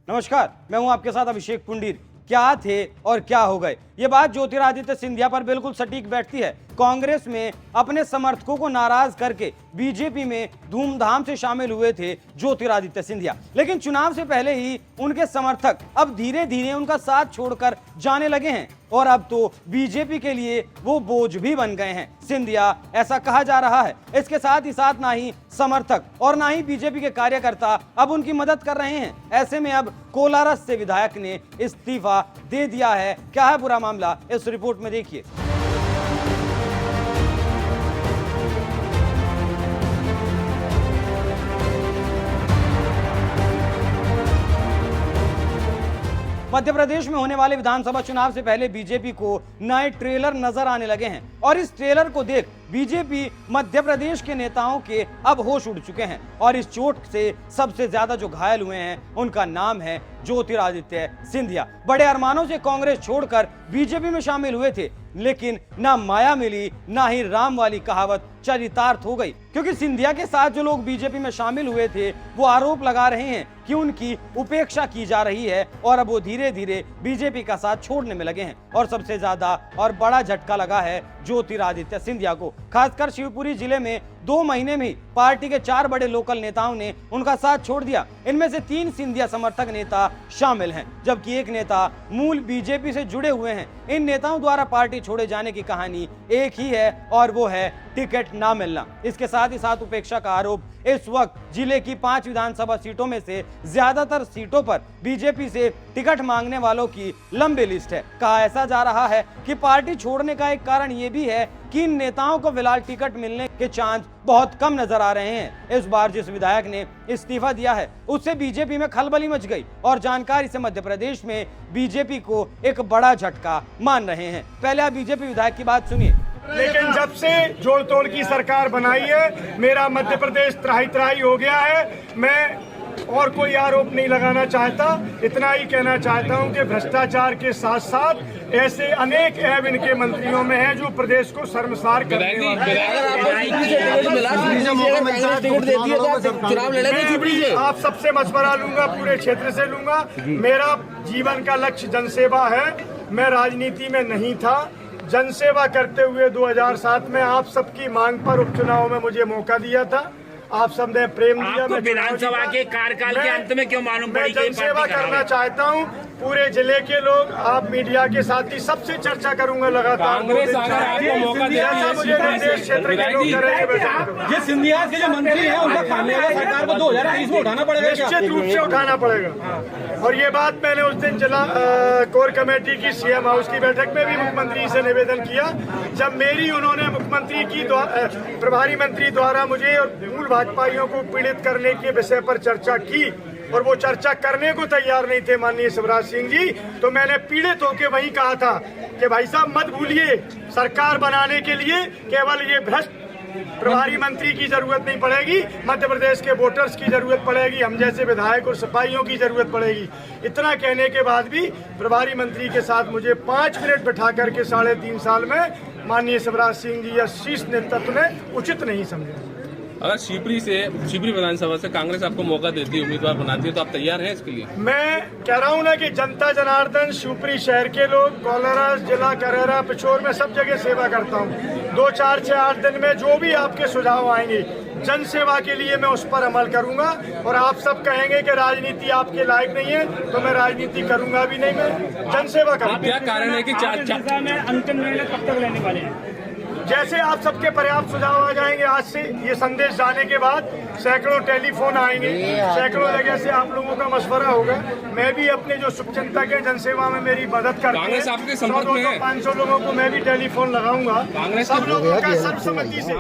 नमस्कार, मैं हूं आपके साथ अभिषेक पुंडीर। क्या थे और क्या हो गए, ये बात ज्योतिरादित्य सिंधिया पर बिल्कुल सटीक बैठती है। कांग्रेस में अपने समर्थकों को नाराज करके बीजेपी में धूमधाम से शामिल हुए थे ज्योतिरादित्य सिंधिया, लेकिन चुनाव से पहले ही उनके समर्थक अब धीरे धीरे उनका साथ छोड़कर जाने लगे हैं और अब तो बीजेपी के लिए वो बोझ भी बन गए हैं। सिंधिया, ऐसा कहा जा रहा है। इसके साथ ही साथ ना ही समर्थक और ना ही बीजेपी के कार्यकर्ता अब उनकी मदद कर रहे हैं। ऐसे में अब कोलारस से विधायक ने इस्तीफा दे दिया है। क्या है पूरा मामला, इस रिपोर्ट में देखिए। मध्य प्रदेश में होने वाले विधानसभा चुनाव से पहले बीजेपी को नए ट्रेलर नजर आने लगे हैं और इस ट्रेलर को देख बीजेपी मध्य प्रदेश के नेताओं के अब होश उड़ चुके हैं और इस चोट से सबसे ज्यादा जो घायल हुए हैं उनका नाम है ज्योतिरादित्य सिंधिया। बड़े अरमानों से कांग्रेस छोड़कर बीजेपी में शामिल हुए थे, लेकिन ना माया मिली ना ही राम वाली कहावत चरितार्थ हो गई, क्योंकि सिंधिया के साथ जो लोग बीजेपी में शामिल हुए थे वो आरोप लगा रहे हैं कि उनकी उपेक्षा की जा रही है और अब वो धीरे धीरे बीजेपी का साथ छोड़ने में लगे हैं। और सबसे ज्यादा और बड़ा झटका लगा है ज्योतिरादित्य सिंधिया को। खासकर शिवपुरी जिले में 2 महीने में पार्टी के 4 बड़े लोकल नेताओं ने उनका साथ छोड़ दिया। इनमें से 3 सिंधिया समर्थक नेता शामिल हैं, जबकि एक नेता मूल बीजेपी से जुड़े हुए हैं। इन नेताओं द्वारा पार्टी छोड़े जाने की कहानी एक ही है और वो है टिकट ना मिलना। इसके साथ ही साथ उपेक्षा का आरोप। इस वक्त जिले की 5 विधानसभा सीटों में से ज्यादातर सीटों पर बीजेपी से टिकट मांगने वालों की लंबी लिस्ट है। कहा ऐसा जा रहा है कि पार्टी छोड़ने का एक कारण ये भी है कि इन नेताओं को फिलहाल टिकट मिलने के चांस बहुत कम नजर आ रहे हैं। इस बार जिस विधायक ने इस्तीफा दिया है उससे बीजेपी में खलबली मच गई और जानकारी से मध्य प्रदेश में बीजेपी को एक बड़ा झटका मान रहे हैं। पहले आप बीजेपी विधायक की बात सुनिए। लेकिन जब से जोड़ तोड़ की सरकार बनाई है, मेरा मध्य प्रदेश त्राही त्राही हो गया है। मैं और कोई आरोप नहीं लगाना चाहता, इतना ही कहना चाहता हूं कि भ्रष्टाचार के साथ साथ ऐसे अनेक ऐब इनके मंत्रियों में हैं जो प्रदेश को शर्मसार करने वाले हैं। आप सबसे मशवरा लूंगा, पूरे क्षेत्र से लूंगा। मेरा जीवन का लक्ष्य जनसेवा है। मैं राजनीति में नहीं था, जनसेवा करते हुए 2007 में आप सबकी मांग पर उपचुनाव में मुझे मौका दिया था। आप सबने प्रेम दिया। आपको विधानसभा के कार्यकाल के अंत में क्यों मालूम पड़ी? मैं जनसेवा करना चाहता हूँ। पूरे जिले के लोग, आप मीडिया के साथी, सबसे चर्चा करूंगा लगातार। कांग्रेस अगर आपको मौका देती है, मुझे निर्देश क्षेत्र के लोग ये सिंधिया के जो मंत्री हैं उनका खामियाजा सरकार को 2023 में उठाना पड़ेगा। निश्चित रूप से उठाना पड़ेगा। और ये बात मैंने उस दिन जिला कोर कमेटी की सीएम हाउस की बैठक में भी मुख्यमंत्री से निवेदन किया, जब मेरी उन्होंने मुख्यमंत्री की प्रभारी मंत्री द्वारा मुझे और मूल भाजपाइयों को पीड़ित करने के विषय पर चर्चा की और वो चर्चा करने को तैयार नहीं थे माननीय शिवराज सिंह जी, तो मैंने पीड़ित होकर वही कहा था कि भाई साहब मत भूलिए, सरकार बनाने के लिए केवल ये भ्रष्ट प्रभारी मंत्री की जरूरत नहीं पड़ेगी, मध्य प्रदेश के वोटर्स की जरूरत पड़ेगी, हम जैसे विधायक और सिपाहियों की जरूरत पड़ेगी। इतना कहने के बाद भी प्रभारी मंत्री के साथ मुझे 5 मिनट बैठा करके 3.5 साल में माननीय शिवराज सिंह जी या शीर्ष नेतृत्व ने उचित नहीं समझा। अगर शिवपुरी विधानसभा से कांग्रेस आपको मौका देती है, उम्मीदवार बनाती है, तो आप तैयार हैं इसके लिए? मैं कह रहा हूं ना कि जनता जनार्दन, शिवपुरी शहर के लोग, कोलारस जिला, करेरा, पिछोर में सब जगह सेवा करता हूं। 2, 4, 6, 8 दिन में जो भी आपके सुझाव आएंगे जन सेवा के लिए मैं उस पर अमल करूंगा। और आप सब कहेंगे कि राजनीति आपके लायक नहीं है तो मैं राजनीति करूंगा भी नहीं, मैं जनसेवा करूंगा। क्या कारण है कि अंतिम निर्णय कब तक लेने वाले हैं? जैसे आप सबके पर्याप्त सुझाव आ जाएंगे, आज से ये संदेश जाने के बाद सैकड़ों टेलीफोन आएंगे, सैकड़ों जगह से आप लोगों का मशवरा होगा। मैं भी अपने जो शुभचिंतक है जनसेवा में मेरी मदद करते हैं, 100-200-500 लोगों को मैं भी टेलीफोन लगाऊंगा, सब लोगों का सर्वसम्मति से।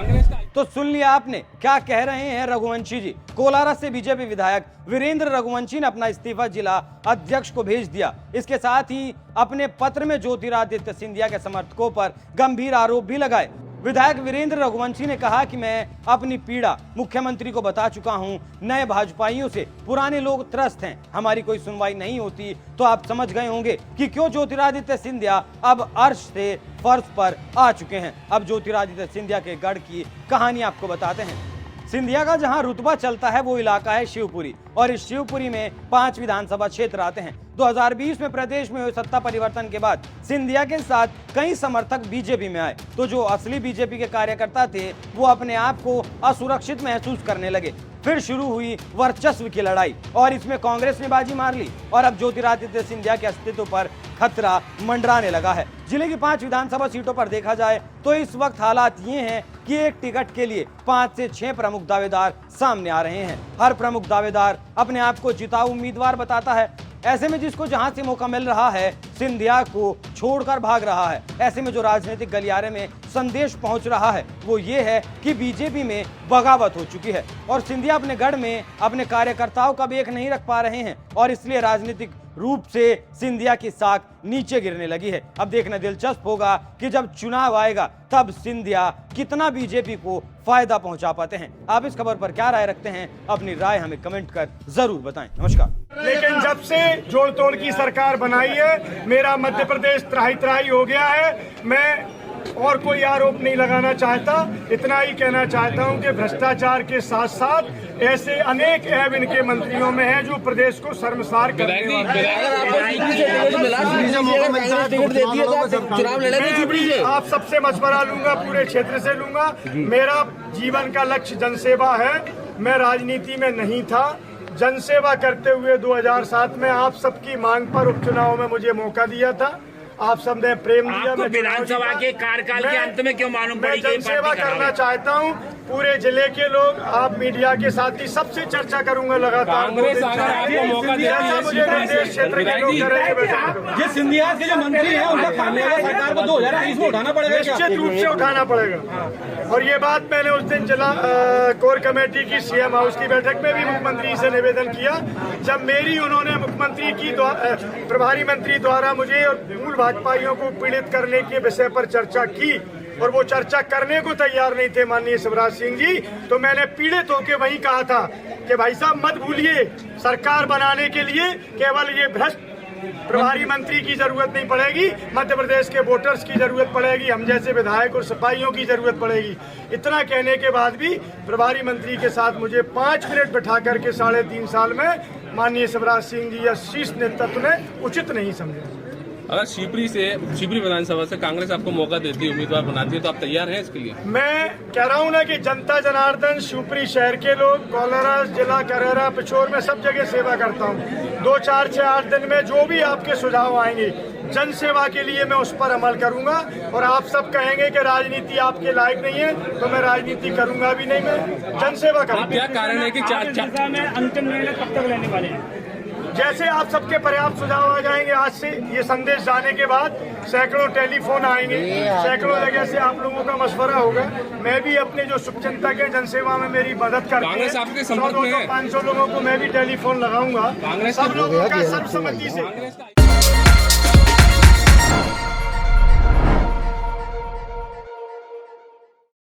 तो सुन लिया आपने क्या कह रहे हैं रघुवंशी जी। कोलारस से बीजेपी विधायक वीरेंद्र रघुवंशी ने अपना इस्तीफा जिला अध्यक्ष को भेज दिया। इसके साथ ही अपने पत्र में ज्योतिरादित्य सिंधिया के समर्थकों पर गंभीर आरोप भी लगाए। विधायक वीरेंद्र रघुवंशी ने कहा कि मैं अपनी पीड़ा मुख्यमंत्री को बता चुका हूं, नए भाजपाइयों से पुराने लोग त्रस्त हैं, हमारी कोई सुनवाई नहीं होती, तो आप समझ गए होंगे कि क्यों ज्योतिरादित्य सिंधिया अब अर्श से फर्श पर आ चुके हैं। अब ज्योतिरादित्य सिंधिया के गढ़ की कहानी आपको बताते हैं। सिंधिया का जहां रुतबा चलता है वो इलाका है शिवपुरी, और इस शिवपुरी में 5 विधानसभा क्षेत्र आते हैं। 2020 में प्रदेश में हुए सत्ता परिवर्तन के बाद सिंधिया के साथ कई समर्थक बीजेपी में आए, तो जो असली बीजेपी के कार्यकर्ता थे वो अपने आप को असुरक्षित महसूस करने लगे। फिर शुरू हुई वर्चस्व की लड़ाई और इसमें कांग्रेस ने बाजी मार ली और अब ज्योतिरादित्य सिंधिया के अस्तित्व पर खतरा मंडराने लगा है। जिले की 5 विधानसभा सीटों पर देखा जाए तो इस वक्त हालात ये हैं कि एक टिकट के लिए 5 से 6 प्रमुख दावेदार सामने आ रहे हैं। हर प्रमुख दावेदार अपने आप को जिताऊ उम्मीदवार बताता है। ऐसे में जिसको जहां से मौका मिल रहा है सिंधिया को छोड़कर भाग रहा है। ऐसे में जो राजनीतिक गलियारे में संदेश पहुंच रहा है वो ये है कि बीजेपी में बगावत हो चुकी है और सिंधिया अपने गढ़ में अपने कार्यकर्ताओं का बेख नहीं रख पा रहे हैं और इसलिए राजनीतिक रूप से सिंधिया की साख नीचे गिरने लगी है। अब देखना दिलचस्प होगा कि जब चुनाव आएगा तब सिंधिया कितना बीजेपी को फायदा पहुंचा पाते हैं। आप इस खबर पर क्या राय रखते हैं? अपनी राय हमें कमेंट कर जरूर बताएं। नमस्कार। लेकिन जब से जोड़ तोड़ की सरकार बनाई है मेरा मध्य प्रदेश त्राही हो गया है। मैं और कोई आरोप नहीं लगाना चाहता, इतना ही कहना चाहता हूं कि भ्रष्टाचार के साथ साथ ऐसे अनेक ऐब इनके मंत्रियों में हैं जो प्रदेश को शर्मसार करने वाले। आप सबसे मशवरा लूंगा, पूरे क्षेत्र से लूंगा। मेरा जीवन का लक्ष्य जनसेवा है। मैं राजनीति में नहीं था, जनसेवा करते हुए 2007 में आप सबकी मांग पर उपचुनाव में मुझे मौका दिया था। आप सबने प्रेम दिया। आपको विधानसभा के कार्यकाल के अंत में क्यों मालूम पड़ी? मैं जनसेवा करना चाहता हूं। पूरे जिले के लोग, आप मीडिया के साथ ही सबसे चर्चा करूंगा लगातार। कांग्रेस अगर आपको मौका देती है, मुझे निर्देश क्षेत्र के लोग कर रहे हैं। ये सिंधिया के जो मंत्री हैं उनका खामियाजा सरकार को 2023 में उठाना पड़ेगा। निश्चित रूप से उठाना पड़ेगा। और ये बात मैंने उस दिन जिला कोर कमेटी की सीएम हाउस की बैठक में भी मुख्यमंत्री से निवेदन किया, जब मेरी उन्होंने मुख्यमंत्री की प्रभारी मंत्री द्वारा मुझे और मूल भाजपाइयों को पीड़ित करने के विषय पर चर्चा की और वो चर्चा करने को तैयार नहीं थे माननीय शिवराज सिंह जी। तो मैंने पीड़ित होकर वही कहा था कि भाई साहब मत भूलिए, सरकार बनाने के लिए केवल ये भ्रष्ट प्रभारी मंत्री की जरूरत नहीं पड़ेगी, मध्य प्रदेश के वोटर्स की जरूरत पड़ेगी, हम जैसे विधायक और सिपाहियों की जरूरत पड़ेगी। इतना कहने के बाद भी प्रभारी मंत्री के साथ मुझे 5 मिनट बैठा करके 3.5 साल में माननीय शिवराज सिंह जी या शीर्ष नेतृत्व ने उचित नहीं समझा। अगर शिवपुरी विधानसभा से कांग्रेस आपको मौका देती है, उम्मीदवार बनाती है, तो आप तैयार हैं इसके लिए? मैं कह रहा हूं ना कि जनता जनार्दन, शिवपुरी शहर के लोग, कोलारा जिला, करेरा, पिछोर में सब जगह सेवा करता हूं। 2, 4, 6, 8 दिन में जो भी आपके सुझाव आएंगे जन सेवा के लिए मैं उस पर अमल करूंगा। और आप सब कहेंगे कि राजनीति आपके लायक नहीं है तो मैं राजनीति करूंगा भी नहीं, मैं जनसेवा करूंगा। क्या कारण है कि चार में अंतिम निर्णय कब तक लेने वाले हैं? जैसे आप सबके पर्याप्त सुझाव आ जाएंगे, आज से ये संदेश जाने के बाद सैकड़ों टेलीफोन आएंगे, सैकड़ों जगह से आप लोगों का मशवरा होगा। मैं भी अपने जो शुभचिंतक के जनसेवा में मेरी मदद करते हैं, 100-200-500 लोगों को मैं भी टेलीफोन लगाऊंगा। सब लोगों का सर्वसम्मति से